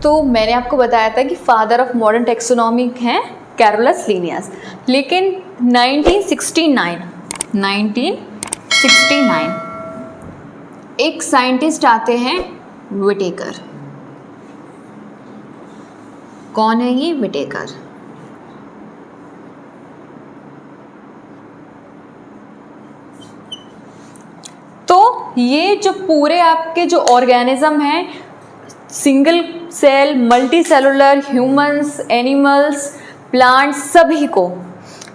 तो मैंने आपको बताया था कि फादर ऑफ मॉडर्न टेक्सोनॉमी हैं कैरोलस लिनियस, लेकिन 1969 एक साइंटिस्ट आते हैं विटेकर। कौन है ये? विटेकर। तो ये जो पूरे आपके जो ऑर्गेनिज्म हैं, single cell, multi cellular, humans, animals, plants, सभी को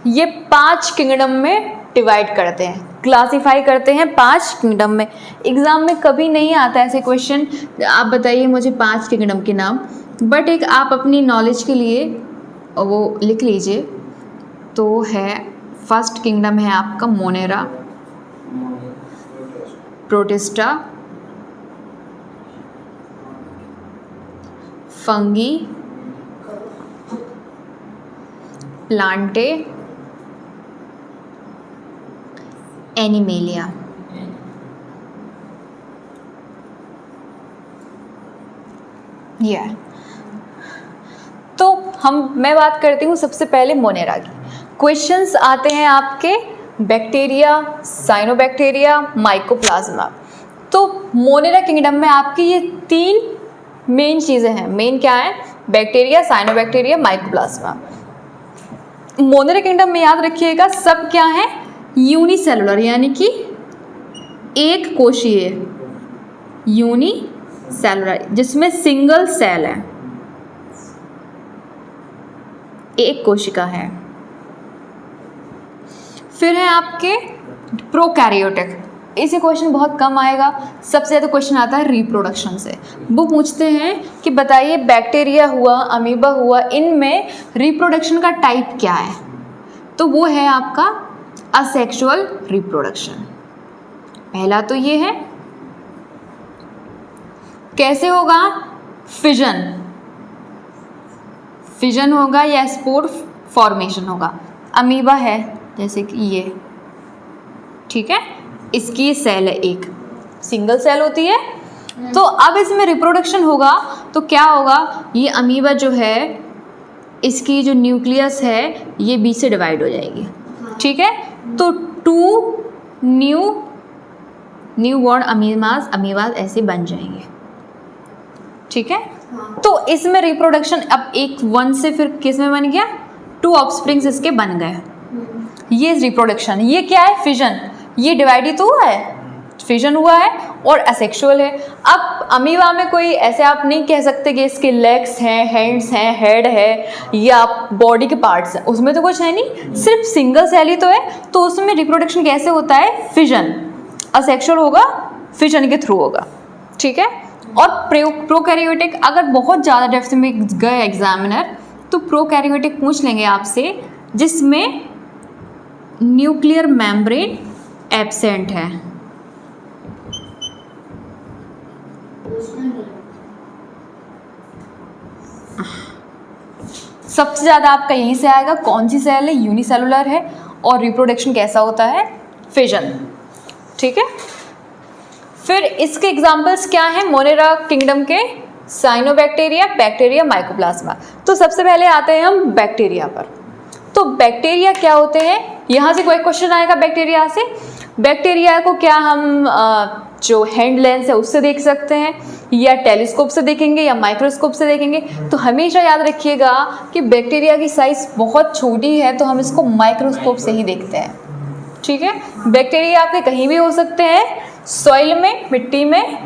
ये 5 किंगडम में डिवाइड करते हैं, क्लासिफाई करते हैं 5 किंगडम में। एग्ज़ाम में कभी नहीं आता ऐसे क्वेश्चन, आप बताइए मुझे 5 किंगडम के नाम, बट एक आप अपनी नॉलेज के लिए वो लिख लीजिए। तो है, फर्स्ट किंगडम है आपका Monera, protista, fungi, Plantae, animalia. ये तो मैं बात करती हूँ सबसे पहले मोनेरा की। क्वेश्चंस आते हैं आपके बैक्टीरिया, साइनोबैक्टीरिया, माइकोप्लाज्मा। तो मोनेरा किंगडम में आपकी ये 3 मेन चीज़ें हैं। मेन क्या है? Bacteria, cyanobacteria, mycoplasma. Monera kingdom में याद रखिएगा सब क्या है? यूनिसेलुलर, यानी कि एक कोशीय, यूनिसेलुलर, जिसमें सिंगल सेल है, एक कोशिका है। फिर है आपके प्रोकैरियोटिक। इसे क्वेश्चन बहुत कम आएगा, सबसे ज़्यादा क्वेश्चन आता है रिप्रोडक्शन से। वो पूछते हैं कि बताइए बैक्टीरिया हुआ, अमीबा हुआ, इनमें रिप्रोडक्शन का टाइप क्या है? तो वो है आपका असेक्सुअल रिप्रोडक्शन। पहला तो ये है। कैसे होगा? फिजन होगा या स्पोर फॉर्मेशन होगा। अमीबा है जैसे कि ये, ठीक है, इसकी सेल है, एक सिंगल सेल होती है। तो अब इसमें रिप्रोडक्शन होगा तो क्या होगा? ये अमीबा जो है, इसकी जो न्यूक्लियस है ये बीच से डिवाइड हो जाएगी, ठीक है। तो 2 न्यू बॉर्न अमीबाज ऐसे बन जाएंगे, ठीक है। तो इसमें रिप्रोडक्शन अब एक 1 से फिर किस में बन गया? 2 ऑफस्प्रिंग्स इसके बन गए। ये रिप्रोडक्शन। ये क्या है? फिजन। ये डिवाइड ही तो हुआ है, फिजन हुआ है और असेक्सुअल है। अब अमीबा में कोई ऐसे आप नहीं कह सकते कि इसके लेग्स हैं, हैंड्स हैं, हेड है या बॉडी के पार्ट्स हैं, उसमें तो कुछ है नहीं, सिर्फ सिंगल सेल ही तो है। तो उसमें रिप्रोडक्शन कैसे होता है? फिजन। असेक्सुअल होगा, फिजन के थ्रू होगा, ठीक है। और प्रोकैरियोटिक, अगर बहुत ज़्यादा डेप्थ में गए एग्जामिनर तो प्रोकैरियोटिक पूछ लेंगे आपसे जिसमें न्यूक्लियर मेम्ब्रेन एब्सेंट है। सबसे ज़्यादा आपका यहीं से आएगा, कौन सी सेल है? यूनिसेलुलर है। और रिप्रोडक्शन कैसा होता है? फिजन, ठीक है। फिर इसके एग्जाम्पल्स क्या हैं मोनेरा किंगडम के? Cyanobacteria, bacteria, mycoplasma. तो सबसे पहले आते हैं हम बैक्टीरिया पर। तो बैक्टीरिया क्या होते हैं? यहाँ से कोई क्वेश्चन आएगा बैक्टीरिया से। बैक्टीरिया को क्या हम जो हैंड लेंस है उससे देख सकते हैं, या टेलीस्कोप से देखेंगे, या माइक्रोस्कोप से देखेंगे? तो हमेशा याद रखिएगा कि बैक्टीरिया की साइज़ बहुत छोटी है, तो हम इसको माइक्रोस्कोप से ही देखते हैं, ठीक है। बैक्टीरिया आपके कहीं भी हो सकते हैं, सॉइल में, मिट्टी में,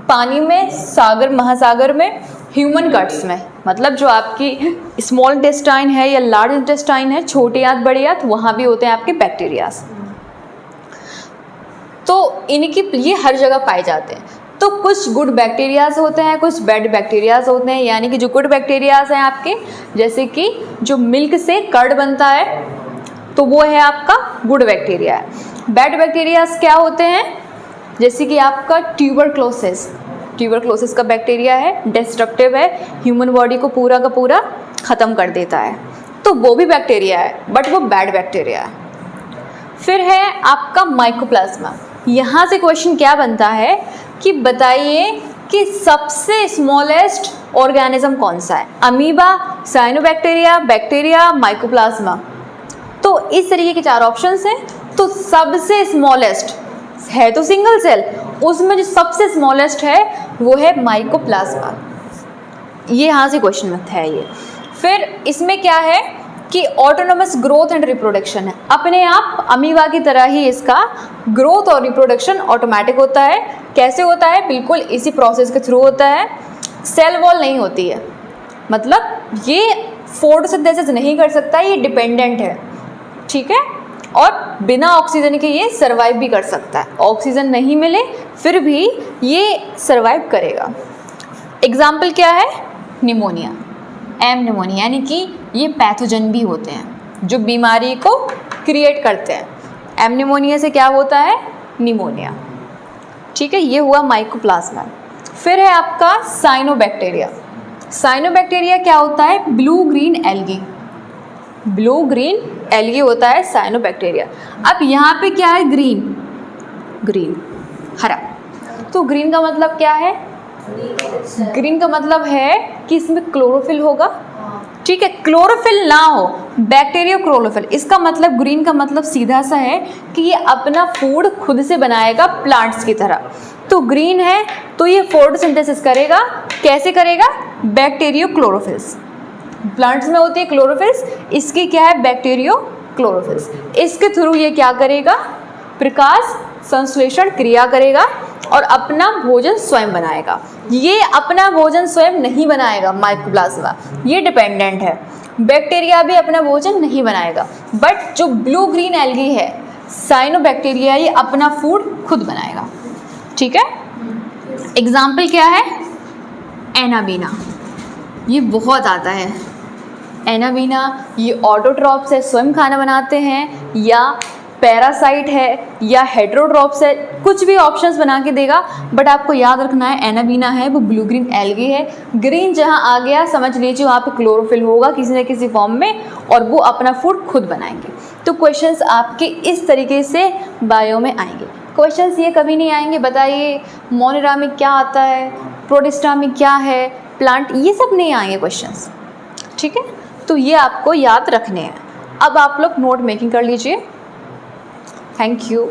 पानी में, सागर महासागर में, ह्यूमन गट्स में, मतलब जो आपकी स्मॉल इंटेस्टाइन है या लार्ज इंटेस्टाइन है, छोटे आंत बड़े आंत, वहाँ भी होते हैं आपके बैक्टीरियाज। तो इनकी ये हर जगह पाए जाते हैं। तो कुछ गुड बैक्टीरियाज होते हैं, कुछ बैड बैक्टीरियाज होते हैं। यानी कि जो गुड बैक्टीरियाज हैं आपके, जैसे कि जो मिल्क से कर्ड बनता है, तो वो है आपका गुड बैक्टीरिया है। बैड बैक्टीरियाज क्या होते हैं? जैसे कि आपका ट्यूबरक्लोसिस का बैक्टीरिया है, डिस्ट्रक्टिव है, ह्यूमन बॉडी को पूरा का पूरा ख़त्म कर देता है, तो वो भी बैक्टीरिया है, बट वो बैड बैक्टीरिया है। फिर है आपका माइकोप्लाज्मा। यहाँ से क्वेश्चन क्या बनता है कि बताइए कि सबसे स्मॉलेस्ट ऑर्गेनिज्म कौन सा है, अमीबा, साइनोबैक्टीरिया, बैक्टीरिया, माइकोप्लाज्मा। तो इस तरीके के 4 ऑप्शंस हैं। तो सबसे स्मॉलेस्ट है तो सिंगल सेल, उसमें जो सबसे स्मॉलेस्ट है वो है माइकोप्लाज्मा। ये यहाँ से क्वेश्चन में है ये। फिर इसमें क्या है कि ऑटोनोमस ग्रोथ एंड रिप्रोडक्शन है, अपने आप अमीबा की तरह ही इसका ग्रोथ और रिप्रोडक्शन ऑटोमेटिक होता है। कैसे होता है? बिल्कुल इसी प्रोसेस के थ्रू होता है। सेल वॉल नहीं होती है, मतलब ये फोटोसिंथेसिस नहीं कर सकता, ये डिपेंडेंट है, ठीक है। और बिना ऑक्सीजन के ये सर्वाइव भी कर सकता है, ऑक्सीजन नहीं मिले फिर भी ये सर्वाइव करेगा। एग्जाम्पल क्या है? निमोनिया, एम निमोनिया, यानी कि ये पैथोजन भी होते हैं जो बीमारी को क्रिएट करते हैं। एम निमोनिया से क्या होता है? निमोनिया, ठीक है। ये हुआ माइकोप्लाज्मा। फिर है आपका साइनोबैक्टीरिया। साइनोबैक्टीरिया क्या होता है? Blue green algae, blue green algae होता है साइनोबैक्टीरिया। अब यहाँ पे क्या है? ग्रीन, ग्रीन हरा। तो ग्रीन का मतलब क्या है? ग्रीन का मतलब है कि इसमें क्लोरोफिल होगा, ठीक है। क्लोरोफिल ना हो, बैक्टीरिया क्लोरोफिल, इसका मतलब ग्रीन का मतलब सीधा सा है कि ये अपना फूड खुद से बनाएगा प्लांट्स की तरह। तो ग्रीन है तो ये फोटोसिंथेसिस करेगा। कैसे करेगा? बैक्टीरियो क्लोरोफिल्स, प्लांट्स में होती है क्लोरोफिल्स, इसकी क्या है? Bacterio chlorophylls. इसके थ्रू ये क्या करेगा? प्रकाश संश्लेषण क्रिया करेगा और अपना भोजन स्वयं बनाएगा। ये अपना भोजन स्वयं नहीं बनाएगा माइकोप्लाज्मा, ये डिपेंडेंट है। बैक्टीरिया भी अपना भोजन नहीं बनाएगा, बट जो ब्लू ग्रीन एल्गी है साइनोबैक्टीरिया, ये अपना फूड खुद बनाएगा, ठीक है। एग्जाम्पल क्या है? एनाबीना, ये बहुत आता है। एनाबीना ये ऑटोट्रॉप्स है, स्वयं खाना बनाते हैं, या पैरासाइट है, या हेटेरोट्रॉप्स है, कुछ भी ऑप्शंस बना के देगा। बट आपको याद रखना है एनाबीना है वो ब्लू ग्रीन एल्गी है। ग्रीन जहाँ आ गया समझ लीजिए वहाँ पे क्लोरोफिल होगा किसी न किसी फॉर्म में, और वो अपना फूड खुद बनाएंगे। तो क्वेश्चंस आपके इस तरीके से बायो में आएंगे। क्वेश्चंस ये कभी नहीं आएंगे बताइए मोनेरा में क्या आता है, प्रोटिस्टा में क्या है, प्लांट, ये सब नहीं आएंगे क्वेश्चंस, ठीक है। तो ये आपको याद रखने हैं। अब आप लोग नोट मेकिंग कर लीजिए। Thank you.